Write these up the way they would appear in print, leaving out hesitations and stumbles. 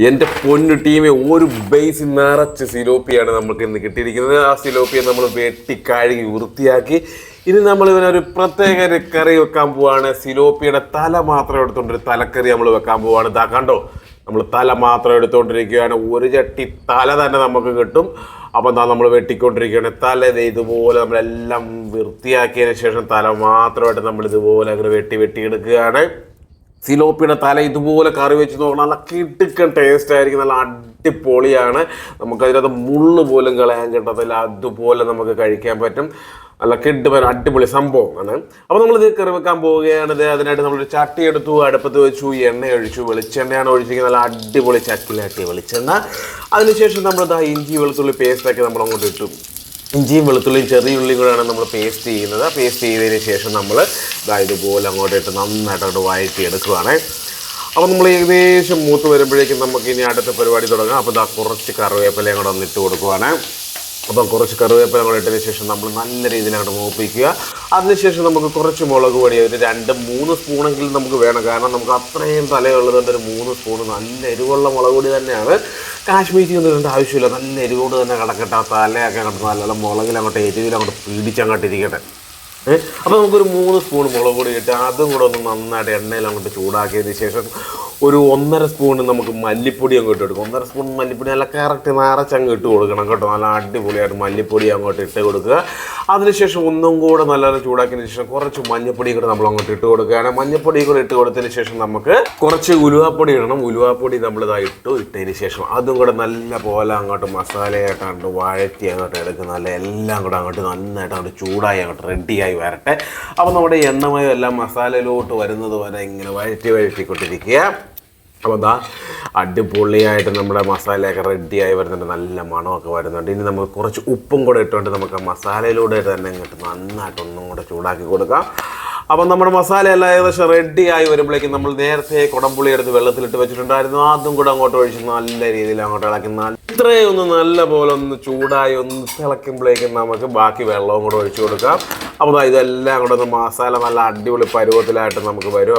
എൻ്റെ പൊന്നു ടീമെ ഒരു ബേസ് നിറച്ച് സിലോപ്പിയാണ് നമുക്ക് ഇന്ന് കിട്ടിയിരിക്കുന്നത്. ആ സിലോപ്പിയെ നമ്മൾ വെട്ടി കഴുകി വൃത്തിയാക്കി ഇനി നമ്മൾ ഇവനൊരു പ്രത്യേക കറി വെക്കാൻ പോവാണ്. സിലോപ്പിയുടെ തല മാത്രം എടുത്തുകൊണ്ടൊരു തലക്കറി നമ്മൾ വെക്കാൻ പോവാണ്. ഇതാ കണ്ടോ, നമ്മൾ തല മാത്രം എടുത്തുകൊണ്ടിരിക്കുകയാണ്. ഒരു ചട്ടി തല തന്നെ നമുക്ക് കിട്ടും. അപ്പം എന്താ നമ്മൾ വെട്ടിക്കൊണ്ടിരിക്കുകയാണ്. തല ഇതുപോലെ നമ്മളെല്ലാം വൃത്തിയാക്കിയതിന് ശേഷം തല മാത്രമായിട്ട് നമ്മൾ ഇതുപോലെ അങ്ങനെ വെട്ടി എടുക്കുകയാണ്. സിലോപ്പിയുടെ തല ഇതുപോലെ കറി വെച്ച് നോക്കണം, നല്ല കിടുക്കൻ ടേസ്റ്റ് ആയിരിക്കും, നല്ല അടിപൊളിയാണ്. നമുക്കതിനകത്ത് മുള്ളു പോലും കളയാൻ കിട്ടത്തില്ല, അതുപോലെ നമുക്ക് കഴിക്കാൻ പറ്റും. നല്ല കിടുവൻ അടിപൊളി സംഭവമാണ്. അപ്പോൾ നമ്മളിത് കറി വെക്കാൻ പോവുകയാണിത്. അതിനായിട്ട് നമ്മളൊരു ചട്ടി എടുത്തു, അടുപ്പത്ത് വെച്ചു, എണ്ണ ഒഴിച്ചു. വെളിച്ചെണ്ണയാണ് ഒഴിച്ചിരിക്കുന്നത്, നല്ല അടിപൊളി ചക്കിലാട്ടിയ വെളിച്ചെണ്ണ. അതിനുശേഷം നമ്മളിതാ ഇഞ്ചി വെളുത്തുള്ളി പേസ്റ്റാക്കി നമ്മൾ അങ്ങോട്ട് ഇട്ടു. ഇഞ്ചിയും വെളുത്തുള്ളിയും ചെറിയ ഉള്ളിയും കൂടെയാണ് നമ്മൾ പേസ്റ്റ് ചെയ്യുന്നത്. പേസ്റ്റ് ചെയ്തതിന് ശേഷം നമ്മൾ ഇതുപോലെ അങ്ങോട്ട് ഇട്ട് നന്നായിട്ട് വഴറ്റി എടുക്കുകയാണ്. അപ്പോൾ നമ്മൾ ഏകദേശം മൂത്ത് വരുമ്പോഴേക്കും നമുക്ക് ഇനി അടുത്ത പരിപാടി തുടങ്ങാം. അപ്പോൾ കുറച്ച് കറിവേപ്പിലയും കൂടെ ഒന്ന് ഇട്ട് കൊടുക്കുവാണ്. അപ്പം കുറച്ച് കറിവേപ്പില കൂടെ ഇട്ടതിന് ശേഷം നമ്മൾ നല്ല രീതിയിൽ അങ്ങോട്ട് മൂപ്പിക്കുക. അതിനുശേഷം നമുക്ക് കുറച്ച് മുളക് പൊടി ഒരു 2-3 സ്പൂണെങ്കിലും നമുക്ക് വേണം. കാരണം നമുക്ക് അത്രയും തലയുള്ളതുകൊണ്ട് ഒരു 3 സ്പൂൺ നല്ല എരിവുള്ള മുളക് പൊടി തന്നെയാണ്. കാശ്മീരി ഒന്നും ഇടേണ്ട ആവശ്യമില്ല, നല്ല എരിവോട് തന്നെ കിടക്കട്ടെ. ആ തലയൊക്കെ അങ്ങോട്ട് നല്ല മുളകിലങ്ങോട്ട് എരിവിലങ്ങോട്ട് പിടിച്ചങ്ങോട്ട് ഇരിക്കട്ടെ. അപ്പോൾ നമുക്കൊരു 3 സ്പൂൺ മുളക് പൊടി ഇട്ട് അതും കൂടെ ഒന്ന് നന്നായിട്ട് എണ്ണയിൽ അങ്ങോട്ട് ചൂടാക്കിയതിന് ശേഷം ഒരു 1.5 സ്പൂൺ നമുക്ക് മല്ലിപ്പൊടി അങ്ങോട്ട് എടുക്കും. 1.5 സ്പൂൺ മല്ലിപ്പൊടി നല്ല കറക്റ്റ് നിറച്ചങ്ങ് ഇട്ട് കൊടുക്കണം കേട്ടോ. നല്ല അടിപൊളിയായിട്ട് മല്ലിപ്പൊടി അങ്ങോട്ട് ഇട്ട് കൊടുക്കുക. അതിനുശേഷം ഒന്നും കൂടെ നല്ലപോലെ ചൂടാക്കിയതിന് ശേഷം കുറച്ച് മഞ്ഞപ്പൊടി കൂടെ നമ്മൾ അങ്ങോട്ട് ഇട്ട് കൊടുക്കുകയാണ്. മഞ്ഞപ്പൊടി കൂടെ ഇട്ട് കൊടുത്തതിന് ശേഷം നമുക്ക് കുറച്ച് ഉലുവാപ്പൊടി ഇടണം. ഉലുവാപ്പൊടി നമ്മളിതാ ഇട്ടതിന് ശേഷം അതും കൂടെ നല്ല പോലെ അങ്ങോട്ട് മസാലയായിട്ട് അങ്ങോട്ട് വഴറ്റി അങ്ങോട്ട് എടുക്കുക. നല്ല എല്ലാം കൂടെ അങ്ങോട്ട് നന്നായിട്ട് അങ്ങോട്ട് ചൂടായി അങ്ങോട്ട് റെഡിയായി വരട്ടെ. അപ്പോൾ നമ്മുടെ എണ്ണമയം എല്ലാം മസാലയിലോട്ട് വരുന്നത് വരെ ഇങ്ങനെ വഴറ്റിക്കൊണ്ടിരിക്കുക. അപ്പോൾ അടിപൊളിയായിട്ട് നമ്മുടെ മസാലയൊക്കെ റെഡിയായി വരുന്നുണ്ട്, നല്ല മണമൊക്കെ വരുന്നുണ്ട്. ഇനി നമുക്ക് കുറച്ച് ഉപ്പും കൂടെ ഇട്ടുകൊണ്ട് നമുക്ക് ആ മസാലയിലൂടെ തന്നെ ഇങ്ങോട്ട് നന്നായിട്ട് ഒന്നും കൂടെ ചൂടാക്കി കൊടുക്കാം. അപ്പം നമ്മുടെ മസാലയെല്ലാം ഏകദേശം റെഡിയായി വരുമ്പോഴേക്കും നമ്മൾ നേരത്തെ കുടംപുളി എടുത്ത് വെള്ളത്തിലിട്ട് വെച്ചിട്ടുണ്ടായിരുന്നു, അതും കൂടെ അങ്ങോട്ട് ഒഴിച്ച് നല്ല രീതിയിൽ അങ്ങോട്ട് ഇളക്കി ഇത്രയും ഒന്ന് നല്ല പോലെ ഒന്ന് ചൂടായി ഒന്ന് തിളയ്ക്കുമ്പോഴേക്കും നമുക്ക് ബാക്കി വെള്ളവും കൂടെ ഒഴിച്ചു കൊടുക്കാം. അപ്പോൾ ഇതെല്ലാം കൂടെ ഒന്ന് മസാല നല്ല അടിപൊളി പരുവത്തിലായിട്ട് നമുക്ക് വരും.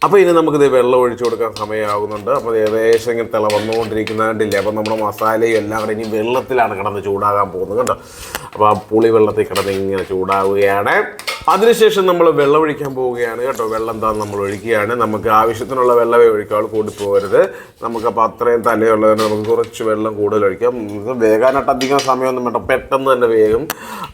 അപ്പോൾ ഇനി നമുക്കിത് വെള്ളം ഒഴിച്ചു കൊടുക്കാൻ സമയമാകുന്നുണ്ട്. അപ്പോൾ ഏകദേശം ഇങ്ങനെ തിള വന്നുകൊണ്ടിരിക്കുന്നതിൻ്റെ. അപ്പോൾ നമ്മുടെ മസാലയും എല്ലാം കൂടെ ഇനി വെള്ളത്തിലാണ് കിടന്ന് ചൂടാകാൻ പോകുന്നത് കേട്ടോ. അപ്പോൾ ആ പുളി വെള്ളത്തിൽ കിടന്ന് ഇങ്ങനെ ചൂടാവുകയാണ്. അതിനുശേഷം നമ്മൾ വെള്ളം ഒഴിക്കാൻ പോവുകയാണ് കേട്ടോ. വെള്ളം എന്താണെന്ന് നമ്മൾ ഒഴിക്കുകയാണ്. നമുക്ക് ആവശ്യത്തിനുള്ള വെള്ളമേ ഒഴിക്കാവുള്ളൂ, കൂടിപ്പോകരുത്. നമുക്കപ്പോൾ അത്രയും തലയുള്ളതുകൊണ്ട് നമുക്ക് കുറച്ച് വെള്ളം കൂടുതൽ ഒഴിക്കാം. വേകാനായിട്ട് അധികം സമയമൊന്നും വേണ്ട, പെട്ടെന്ന് തന്നെ വേഗം.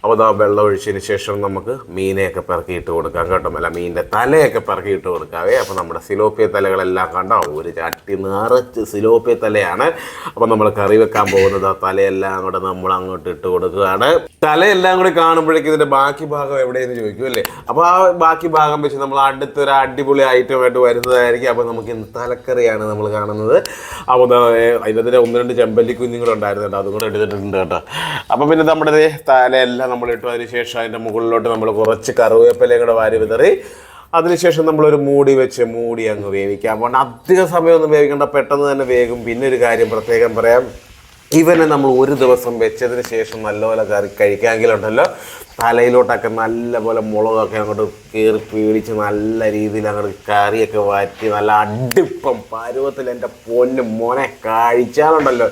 അപ്പോൾ വെള്ളം ഒഴിച്ചതിന് ശേഷം നമുക്ക് മീനെയൊക്കെ പെറുക്കിയിട്ട് കൊടുക്കാം കേട്ടോ. അല്ല, മീനിൻ്റെ തലയൊക്കെ പെറുക്കിയിട്ട് കൊടുക്കാവേ. അപ്പോൾ നമ്മുടെ സിലോപ്പിയ തലകളെല്ലാം കണ്ടോ, ഒരു ചട്ടി നിറച്ച് സിലോപ്പിയ തലയാണ്. അപ്പോൾ നമ്മൾ കറി വെക്കാൻ പോകുന്നത് ആ തലയെല്ലാം കൂടെ നമ്മൾ അങ്ങോട്ട് ഇട്ട് കൊടുക്കുകയാണ്. തലയെല്ലാം കൂടി കാണുമ്പോഴേക്കും ഇതിൻ്റെ ബാക്കി ഭാഗം എവിടെയെന്ന് ചോദിക്കും അല്ലേ. അപ്പോൾ ആ ബാക്കി ഭാഗം വെച്ച് നമ്മൾ അടുത്തൊരു അടിപൊളി ഐറ്റമായിട്ട് വരുന്നതായിരിക്കും. അപ്പോൾ നമുക്ക് ഇന്ന് തലക്കറിയാണ് നമ്മൾ കാണുന്നത്. അപ്പോൾ അതിനകത്ത് 1-2 ചെമ്പല്ലി കുഞ്ഞുങ്ങളും ഉണ്ടായിരുന്നു കേട്ടോ, അതും കൂടെ എടുത്തിട്ടുണ്ട് കേട്ടോ. അപ്പോൾ പിന്നെ നമ്മുടെ തലയെല്ലാം നമ്മൾ ഇട്ടു. അതിന് ശേഷം അതിൻ്റെ മുകളിലോട്ട് നമ്മൾ കുറച്ച് കറിവേപ്പിലയും കൂടെ വാരി വിതറി അതിനുശേഷം നമ്മളൊരു മൂടി അങ്ങ് വേവിക്കാം. അപ്പോൾ അധിക സമയമൊന്നും വേവിക്കേണ്ട, പെട്ടെന്ന് തന്നെ വേഗം. പിന്നെ ഒരു കാര്യം പ്രത്യേകം പറയാം, ഇവനെ നമ്മൾ ഒരു ദിവസം വെച്ചതിന് ശേഷം നല്ലപോലെ കറി കഴിക്കാമെങ്കിലുണ്ടല്ലോ, തലയിലോട്ടൊക്കെ നല്ലപോലെ മുളകൊക്കെ അങ്ങോട്ട് കയറി പീടിച്ച് നല്ല രീതിയിൽ അങ്ങോട്ട് കറിയൊക്കെ വാറ്റി നല്ല അടിപ്പം പരുവത്തിൽ എൻ്റെ പൊന്നും മോനെ കഴിച്ചാലുണ്ടല്ലോ,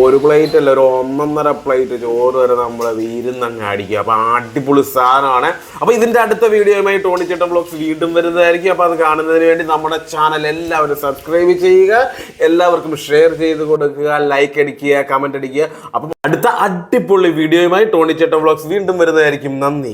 ഒരു പ്ലേറ്റ് അല്ല, ഒരു 1.5 പ്ലേറ്റ് ചോറ് വരെ നമ്മൾ ഇരുന്നങ്ങ് അടിക്കുക. അപ്പോൾ അടിപൊളി സാധനമാണ്. അപ്പോൾ ഇതിൻ്റെ അടുത്ത വീഡിയോയുമായി ടോണിച്ചേട്ടൻ വ്ലോഗ്സ് വീണ്ടും വരുന്നതായിരിക്കും. അപ്പോൾ അത് കാണുന്നതിന് വേണ്ടി നമ്മുടെ ചാനൽ എല്ലാവരും സബ്സ്ക്രൈബ് ചെയ്യുക, എല്ലാവർക്കും ഷെയർ ചെയ്ത് കൊടുക്കുക, ലൈക്ക് അടിക്കുക, കമൻറ്റ് അടിക്കുക. അപ്പം അടുത്ത അടിപൊളി വീഡിയോയുമായി ടോണിച്ചേട്ടൻ വ്ലോഗ്സ് വീണ്ടും വരുന്നതായിരിക്കും. നന്ദി.